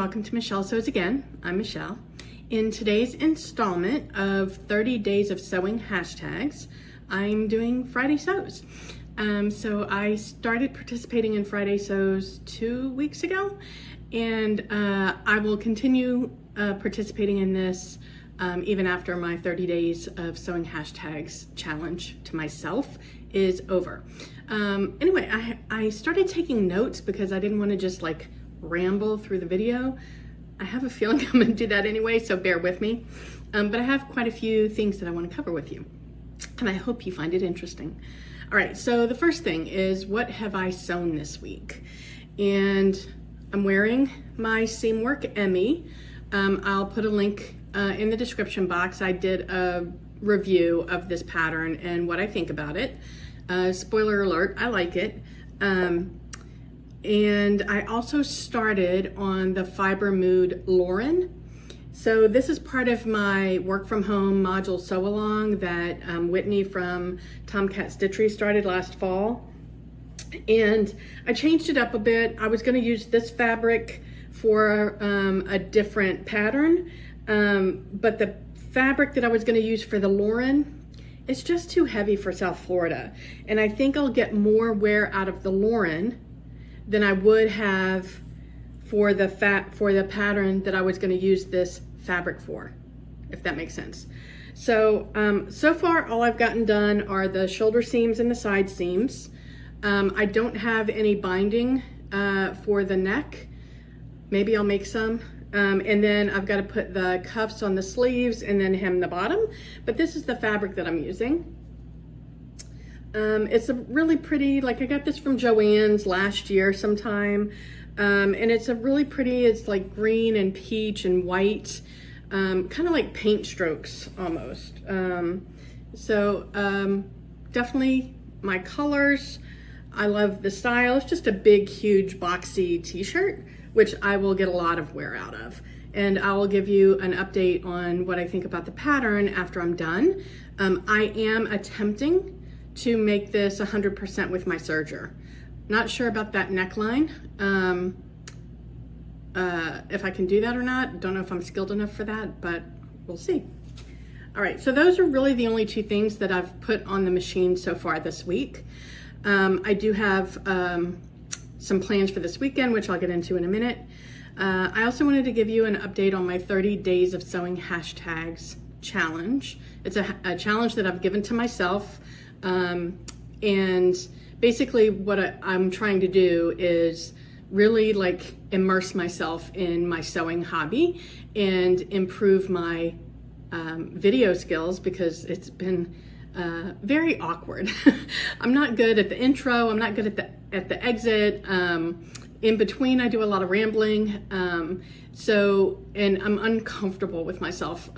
welcome to Michelle Sews again. I'm Michelle. In today's installment of 30 Days of Sewing Hashtags, I'm doing Friday Sews. So I started participating in Friday Sews 2 weeks ago, and I will continue participating in this even after my 30 Days of Sewing Hashtags challenge to myself is over. Anyway, I started taking notes because I didn't want to just like ramble through the video. I have a feeling I'm going to do that anyway, so bear with me. But I have quite a few things that I want to cover with you, and I hope you find it interesting. All right, so the first thing is, what have I sewn this week? And I'm wearing my Seam Work Emmy. I'll put a link in the description box. I did a review of this pattern and what I think about it. Spoiler alert, I like it. And I also started on the Fiber Mood Lauren. So this is part of my work from home module sew along that Whitney from Tomcat Stitchery started last fall. And I changed it up a bit. I was going to use this fabric for a different pattern, but the fabric that I was going to use for the Lauren, it's just too heavy for South Florida. And I think I'll get more wear out of the Lauren than I would have for the pattern that I was going to use this fabric for, if that makes sense. So so far all I've gotten done are the shoulder seams and the side seams. I don't have any binding for the neck. Maybe I'll make some. And then I've got to put the cuffs on the sleeves and then hem the bottom. But this is the fabric that I'm using. It's a really pretty, like I got this from Joann's last year sometime. And it's a really pretty, it's like green and peach and white, kind of like paint strokes almost. Definitely my colors. I love the style. It's just a big, huge, boxy t-shirt, which I will get a lot of wear out of. And I will give you an update on what I think about the pattern after I'm done. I am attempting to make this 100% with my serger. Not sure about that neckline. If I can do that or not. Don't know if I'm skilled enough for that, but we'll see. All right, so those are really the only two things that I've put on the machine so far this week. I do have some plans for this weekend, which I'll get into in a minute. I also wanted to give you an update on my 30 Days of Sewing Hashtags challenge. It's a challenge that I've given to myself. And basically what I'm trying to do is really like immerse myself in my sewing hobby and improve my video skills, because it's been very awkward. I'm not good at the intro. I'm not good at the exit. In between, I do a lot of rambling. And I'm uncomfortable with myself.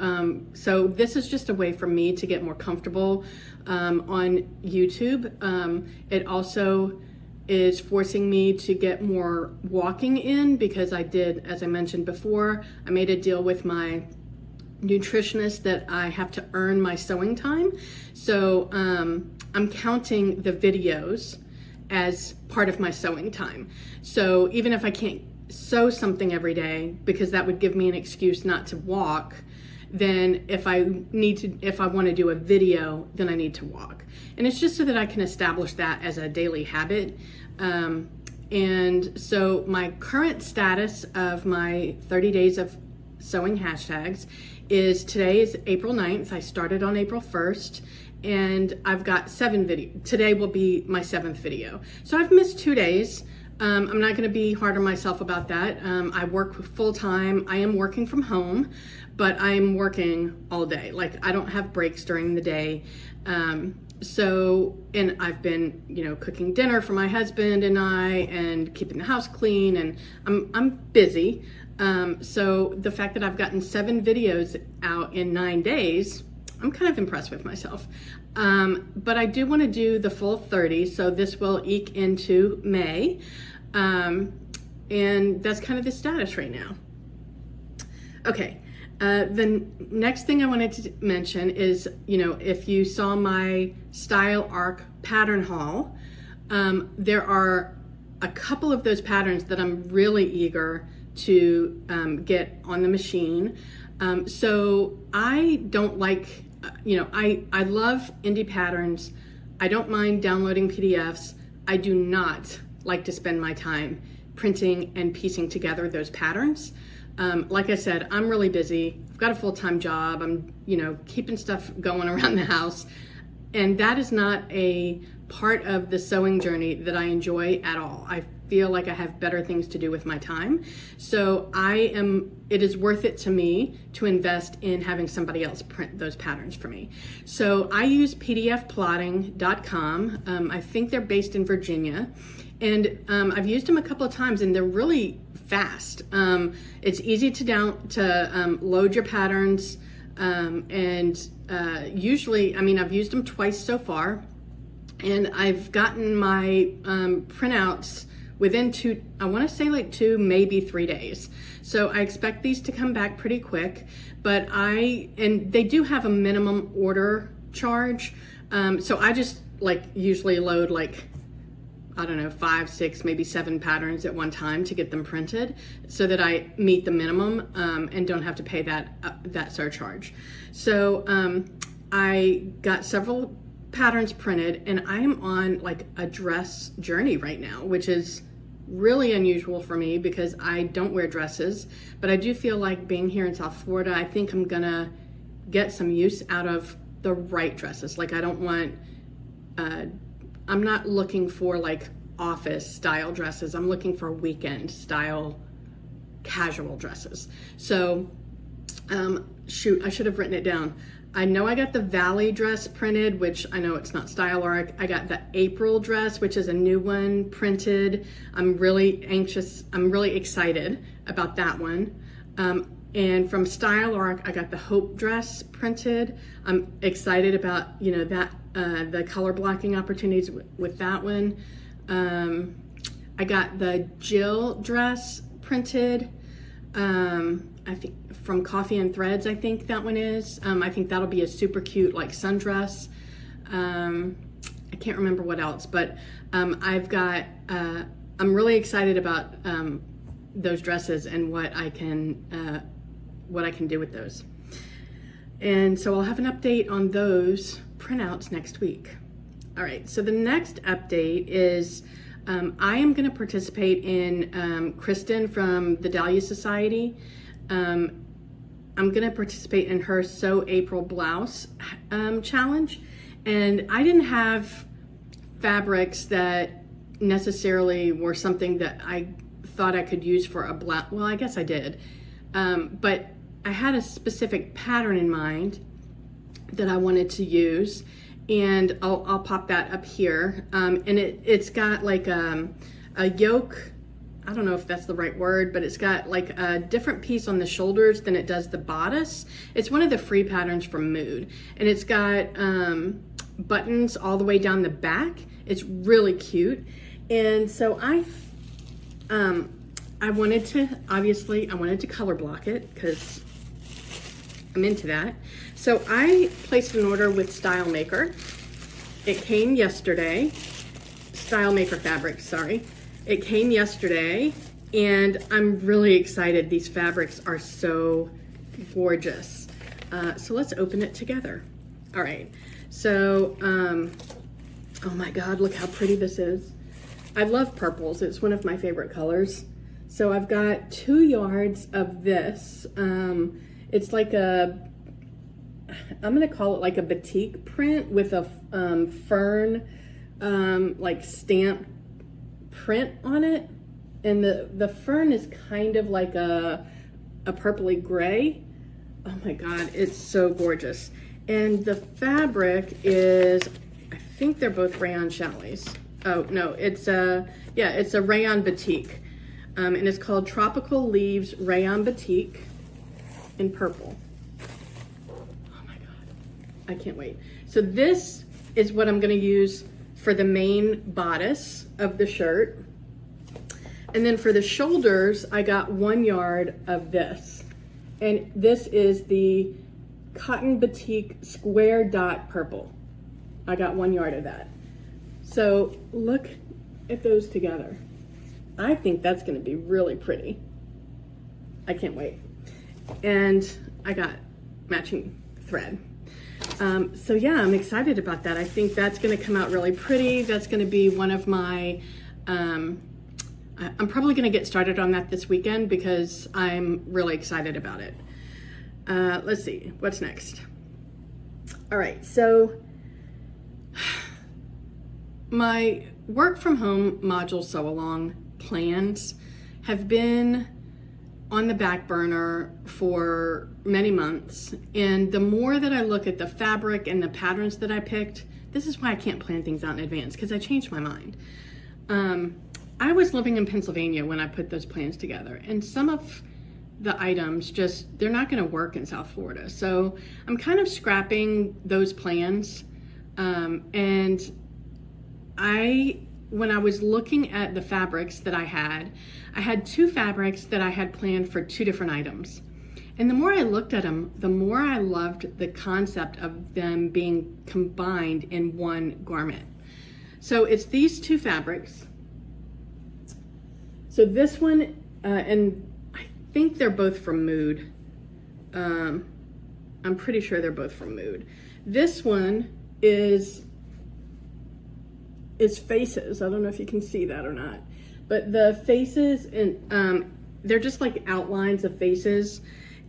So this is just a way for me to get more comfortable on YouTube. It also is forcing me to get more walking in, because I did, as I mentioned before, I made a deal with my nutritionist that I have to earn my sewing time. So I'm counting the videos as part of my sewing time. So even if I can't sew something every day, because that would give me an excuse not to walk, then if I want to do a video, then I need to walk. And it's just so that I can establish that as a daily habit. And so my current status of my 30 Days of Sewing Hashtags is, today is April 9th. I started on April 1st. And I've got 7 videos. Today will be my 7th video. So I've missed 2 days. I'm not gonna be hard on myself about that. I work full time. I am working from home, but I'm working all day. Like, I don't have breaks during the day. And I've been, cooking dinner for my husband and I, and keeping the house clean, and I'm busy. So the fact that I've gotten 7 videos out in 9 days, I'm kind of impressed with myself. But I do want to do the full 30, so this will eke into May. And that's kind of the status right now. Okay, the next thing I wanted to mention is, if you saw my Style Arc pattern haul, there are a couple of those patterns that I'm really eager to get on the machine. So I don't like, I love indie patterns. I don't mind downloading PDFs. I do not like to spend my time printing and piecing together those patterns. Like I said, I'm really busy. I've got a full-time job. I'm, keeping stuff going around the house. And that is not a part of the sewing journey that I enjoy at all. I feel like I have better things to do with my time. So it is worth it to me to invest in having somebody else print those patterns for me. So I use pdfplotting.com. I think they're based in Virginia. And I've used them a couple of times and they're really fast. It's easy to load your patterns. Usually, I've used them twice so far, and I've gotten my printouts within 2, maybe 3 days. So I expect these to come back pretty quick, and they do have a minimum order charge. So I just usually load 5, 6, maybe 7 patterns at one time to get them printed so that I meet the minimum and don't have to pay that surcharge. So I got several patterns printed and I am on a dress journey right now, which is really unusual for me because I don't wear dresses, but I do feel like being here in South Florida, I think I'm gonna get some use out of the right dresses. I'm not looking for office style dresses. I'm looking for weekend style casual dresses. So, I should have written it down. I know I got the Valley dress printed, which I know it's not Style Arc. I got the April dress, which is a new one printed. I'm really excited about that one. And from Style Arc, I got the Hope dress printed. I'm excited about, the color blocking opportunities with that one. I got the Jill dress printed. I think from Coffee and Threads, I think that one is. I think that'll be a super cute sundress. I can't remember what else, but I'm really excited about those dresses and what I can do with those. And so I'll have an update on those printouts next week. All right, so the next update is I am going to participate in Kristen from the Dahlia Society. I'm going to participate in her Sew April blouse challenge. And I didn't have fabrics that necessarily were something that I thought I could use for a blouse. Well, I guess I did. But I had a specific pattern in mind that I wanted to use. And I'll pop that up here. And it's got a yoke. I don't know if that's the right word, but it's got a different piece on the shoulders than it does the bodice. It's one of the free patterns from Mood. And it's got buttons all the way down the back. It's really cute. And so I wanted to color block it because I'm into that. So I placed an order with Style Maker. It came yesterday. Style Maker fabrics, sorry. It came yesterday and I'm really excited. These fabrics are so gorgeous. So let's open it together. All right, so, oh my God, look how pretty this is. I love purples, it's one of my favorite colors. So I've got 2 yards of this. It's I'm gonna call it a batik print with a fern, stamp print on it. And the fern is kind of like a purpley gray. Oh my God, it's so gorgeous. And the fabric is, I think they're both rayon chalets. Oh no, it's a rayon batik. And it's called Tropical Leaves Rayon Batik in purple. Oh my God, I can't wait. So this is what I'm gonna use for the main bodice of the shirt. And then for the shoulders, I got 1 yard of this. And this is the Cotton Batik Square Dot Purple. I got 1 yard of that. So look at those together. I think that's gonna be really pretty. I can't wait. And I got matching thread. So yeah, I'm excited about that. I think that's gonna come out really pretty. That's gonna be one of my, I'm probably gonna get started on that this weekend because I'm really excited about it. Let's see, what's next? All right, so my work from home module sew along plans have been on the back burner for many months. And the more that I look at the fabric and the patterns that I picked, this is why I can't plan things out in advance, because I changed my mind. I was living in Pennsylvania when I put those plans together, and some of the items just, they're not gonna work in South Florida. So I'm kind of scrapping those plans. And when I was looking at the fabrics that I had 2 fabrics that I had planned for 2 different items. And the more I looked at them, the more I loved the concept of them being combined in one garment. So it's these 2 fabrics. So this one, and I think they're both from Mood. I'm pretty sure they're both from Mood. This one is faces. I don't know if you can see that or not, but the faces, and they're just like outlines of faces,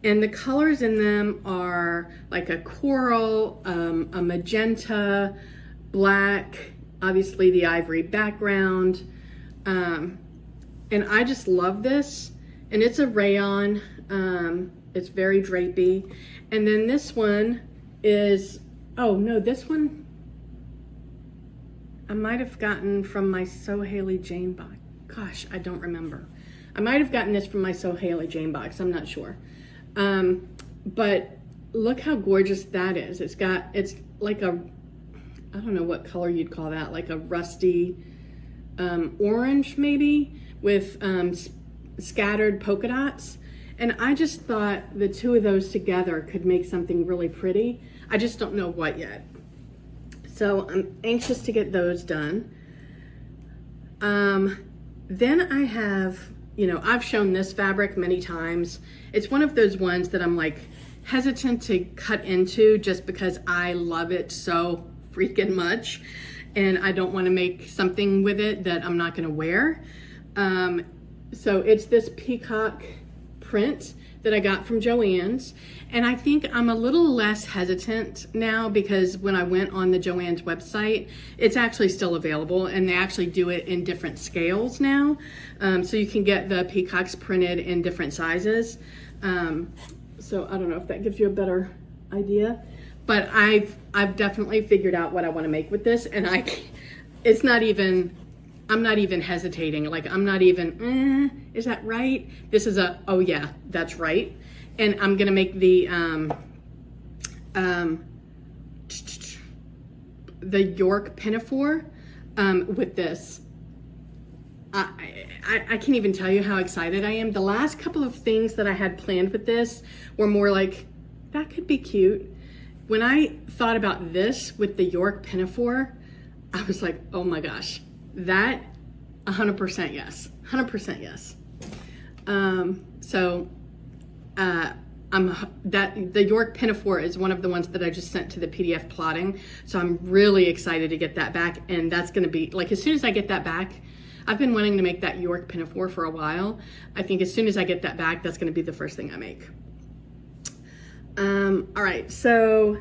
and the colors in them are like a coral, a magenta, black, obviously the ivory background, and I just love this. And it's a rayon, it's very drapey. And then this one is, oh no, this one I might have gotten from my So Haley Jane box. Gosh, I don't remember. I might have gotten this from my So Haley Jane box, I'm not sure. But look how gorgeous that is. It's like a, I don't know what color you'd call that, like a rusty orange maybe, with scattered polka dots. And I just thought the 2 of those together could make something really pretty. I just don't know what yet. So I'm anxious to get those done. Then I have, I've shown this fabric many times. It's one of those ones that I'm like hesitant to cut into just because I love it so freaking much. And I don't want to make something with it that I'm not going to wear. So it's this peacock print that I got from Joann's, and I think I'm a little less hesitant now because when I went on the Joann's website, it's actually still available, and they actually do it in different scales now, so you can get the peacocks printed in different sizes. So I don't know if that gives you a better idea, but I've definitely figured out what I want to make with this, and I'm not even hesitating. Like, I'm not even, is that right? This is oh yeah, that's right. And I'm gonna make the York pinafore with this. I can't even tell you how excited I am. The last couple of things that I had planned with this were more like, that could be cute. When I thought about this with the York pinafore, I was like, oh my gosh. That 100% yes, 100% yes. The York pinafore is one of the ones that I just sent to the PDF plotting. So I'm really excited to get that back, and that's going to be like, as soon as I get that back, I've been wanting to make that York pinafore for a while. I think as soon as I get that back, that's going to be the first thing I make. All right, so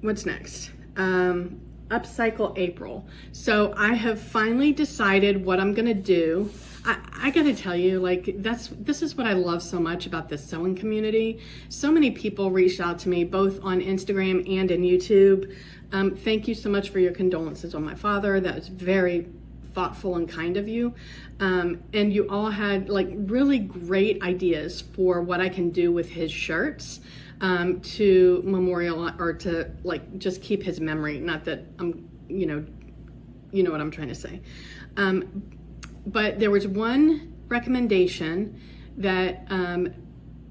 what's next? Upcycle April. So I have finally decided what I'm gonna do. I gotta tell you, like, this is what I love so much about this sewing community. So many people reached out to me both on Instagram and in YouTube. Thank you so much for your condolences on my father. That was very thoughtful and kind of you. And you all had like really great ideas for what I can do with his shirts. To memorial or to like just keep his memory. Not that I'm, you know what I'm trying to say. But there was one recommendation that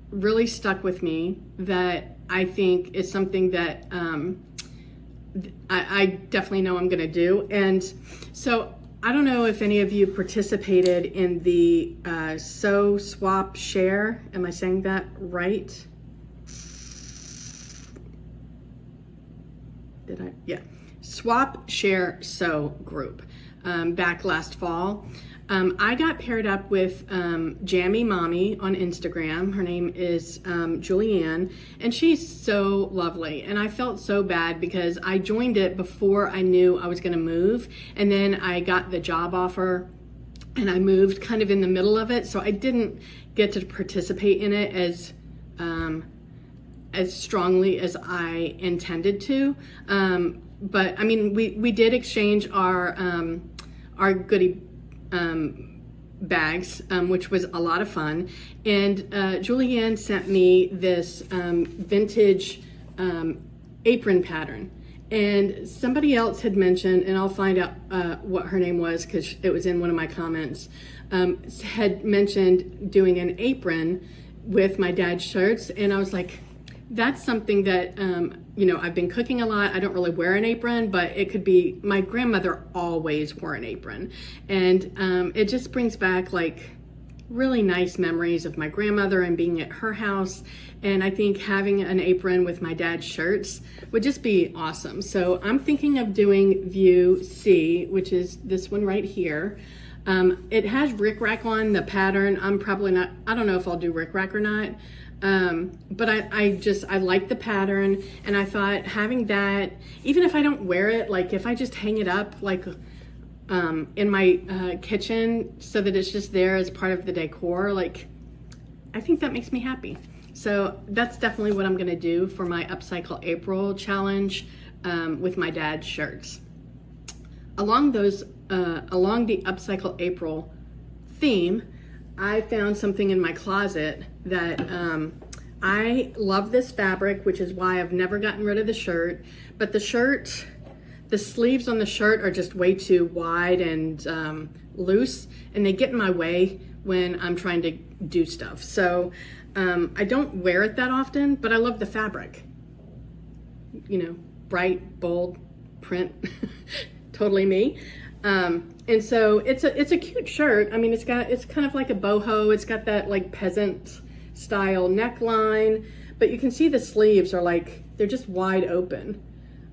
really stuck with me that I think is something that I definitely know I'm gonna do. And so I don't know if any of you participated in the Sew, Swap, Share. Am I saying that right? Did I? Yeah. Swap, Share, Sew group back last fall. I got paired up with Jammy Mommy on Instagram. Her name is Julianne, and she's so lovely. And I felt so bad because I joined it before I knew I was going to move, and then I got the job offer, and I moved kind of in the middle of it, so I didn't get to participate in it as strongly as I intended to. But I mean, we did exchange our goodie bags, which was a lot of fun. And Julianne sent me this vintage apron pattern. And somebody else had mentioned, and I'll find out what her name was because it was in one of my comments, had mentioned doing an apron with my dad's shirts. And I was like, that's something that, you know, I've been cooking a lot. I don't really wear an apron, but it could be, my grandmother always wore an apron. And it just brings back like really nice memories of my grandmother and being at her house. And I think having an apron with my dad's shirts would just be awesome. So I'm thinking of doing View C, which is this one right here. It has rickrack on the pattern. I'm probably not, I don't know if I'll do rickrack or not. But I like the pattern, and I thought having that, even if I don't wear it, like if I just hang it up like in my kitchen so that it's just there as part of the decor, like I think that makes me happy. So that's definitely what I'm gonna do for my Upcycle April challenge with my dad's shirts. Along the Upcycle April theme, I found something in my closet that I love this fabric, which is why I've never gotten rid of the shirt. But the sleeves on the shirt are just way too wide and loose, and they get in my way when I'm trying to do stuff. So I don't wear it that often, but I love the fabric. You know, bright, bold print, totally me. And so it's a cute shirt. I mean, it's kind of like a boho. It's got that like peasant style neckline, but you can see the sleeves are like, they're just wide open.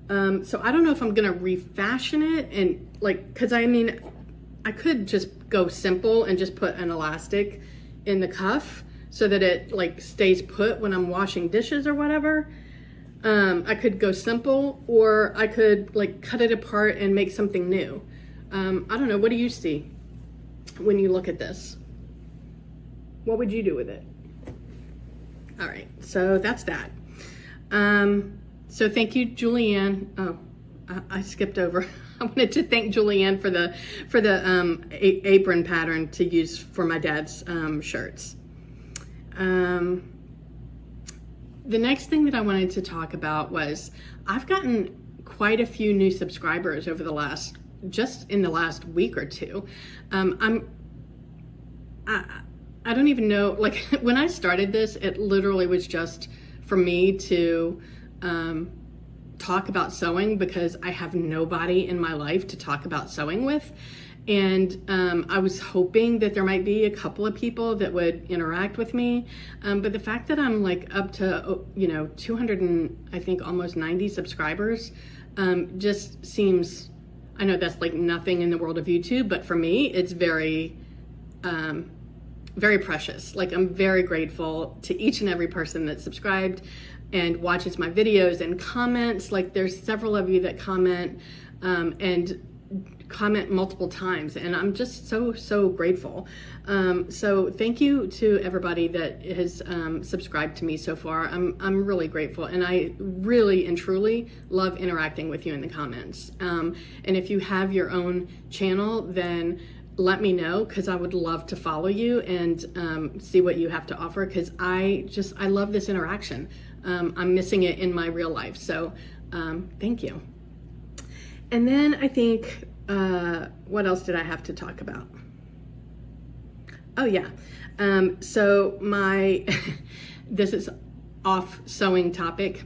So I don't know if I'm gonna refashion it and like, cause I mean, I could just go simple and just put an elastic in the cuff so that it like stays put when I'm washing dishes or whatever. I could go simple, or I could like cut it apart and make something new. I don't know, what do you see when you look at this? What would you do with it? All right, so that's that. So thank you, Julianne. Oh, I skipped over. I wanted to thank Julianne for the apron pattern to use for my dad's shirts. The next thing that I wanted to talk about was I've gotten quite a few new subscribers over just in the last week or two. I don't even know, like when I started this, it literally was just for me to talk about sewing because I have nobody in my life to talk about sewing with. And I was hoping that there might be a couple of people that would interact with me. But the fact that I'm like up to, 200 and I think almost 90 subscribers just seems, I know that's like nothing in the world of YouTube, but for me, it's very, very precious. Like I'm very grateful to each and every person that subscribed and watches my videos and comments. Like there's several of you that comment and comment multiple times, and I'm just so grateful. So thank you to everybody that has subscribed to me so far. I'm really grateful, and I really and truly love interacting with you in the comments. And if you have your own channel, then let me know, because I would love to follow you and see what you have to offer, because I love this interaction. I'm missing it in my real life, so thank you. And then I think, what else did I have to talk about? Oh yeah, so this is off sewing topic.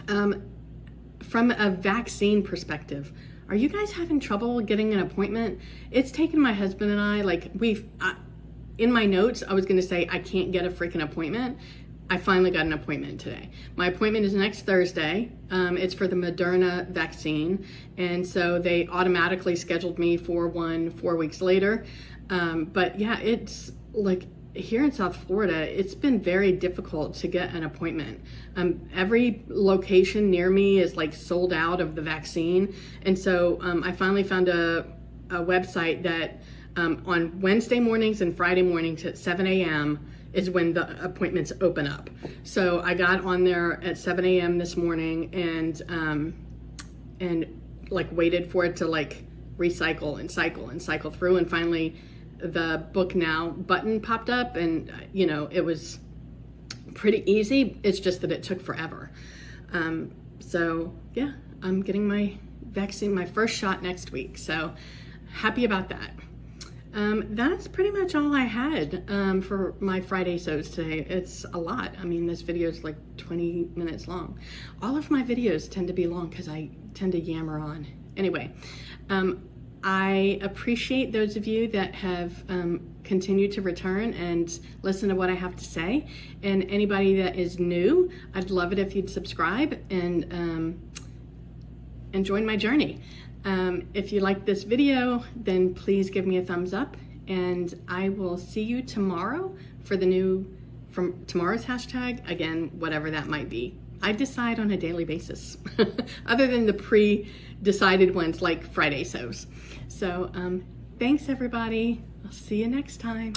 From a vaccine perspective, are you guys having trouble getting an appointment? It's taken my husband and I, like in my notes, I was gonna say I can't get a freaking appointment. I finally got an appointment today. My appointment is next Thursday. It's for the Moderna vaccine. And so they automatically scheduled me for one 4 weeks later. But yeah, it's like here in South Florida, it's been very difficult to get an appointment. Every location near me is like sold out of the vaccine. And so I finally found a website that on Wednesday mornings and Friday mornings at 7 a.m. is when the appointments open up. So I got on there at 7 a.m. this morning and like waited for it to like recycle and cycle through, and finally the book now button popped up, and you know, it was pretty easy. It's just that it took forever. So yeah, I'm getting my vaccine, my first shot next week. So happy about that. That's pretty much all I had for my Friday sews today. It's a lot. I mean, this video is like 20 minutes long. All of my videos tend to be long because I tend to yammer on. Anyway, I appreciate those of you that have continued to return and listen to what I have to say. And anybody that is new, I'd love it if you'd subscribe and join my journey. If you like this video, then please give me a thumbs up, and I will see you tomorrow for from tomorrow's hashtag, again, whatever that might be. I decide on a daily basis, other than the pre-decided ones like Friday sews. So thanks everybody. I'll see you next time.